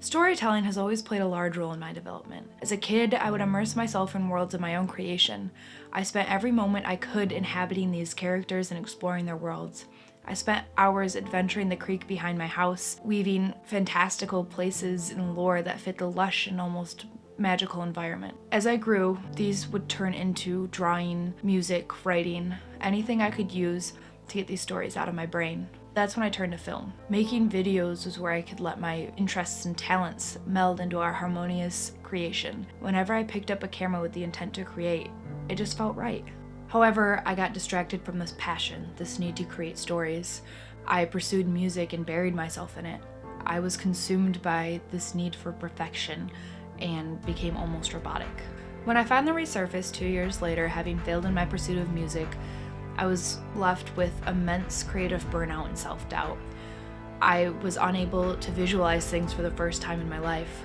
Storytelling has always played a large role in my development. As a kid, I would immerse myself in worlds of my own creation. I spent every moment I could inhabiting these characters and exploring their worlds. I spent hours adventuring the creek behind my house, weaving fantastical places and lore that fit the lush and almost magical environment. As I grew, these would turn into drawing, music, writing, anything I could use to get these stories out of my brain. That's when I turned to film. Making videos was where I could let my interests and talents meld into our harmonious creation. Whenever I picked up a camera with the intent to create, it just felt right. However, I got distracted from this passion, this need to create stories. I pursued music and buried myself in it. I was consumed by this need for perfection and became almost robotic. When I finally resurfaced 2 years later, having failed in my pursuit of music, I was left with immense creative burnout and self-doubt. I was unable to visualize things for the first time in my life.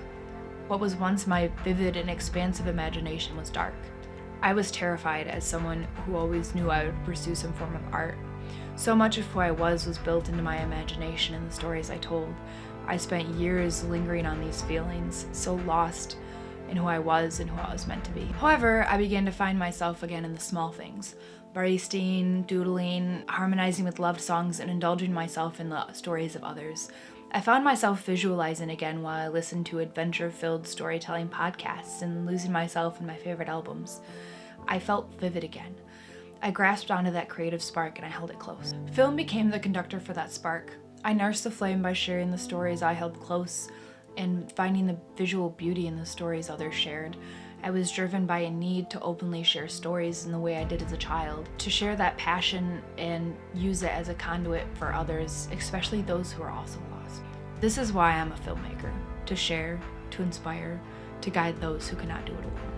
What was once my vivid and expansive imagination was dark. I was terrified as someone who always knew I would pursue some form of art. So much of who I was built into my imagination and the stories I told. I spent years lingering on these feelings, so lost in who I was and who I was meant to be. However, I began to find myself again in the small things. Barristing, doodling, harmonizing with loved songs, and indulging myself in the stories of others. I found myself visualizing again while I listened to adventure-filled storytelling podcasts and losing myself in my favorite albums. I felt vivid again. I grasped onto that creative spark and I held it close. Film became the conductor for that spark. I nursed the flame by sharing the stories I held close and finding the visual beauty in the stories others shared. I was driven by a need to openly share stories in the way I did as a child, to share that passion and use it as a conduit for others, especially those who are also lost. This is why I'm a filmmaker, to share, to inspire, to guide those who cannot do it alone.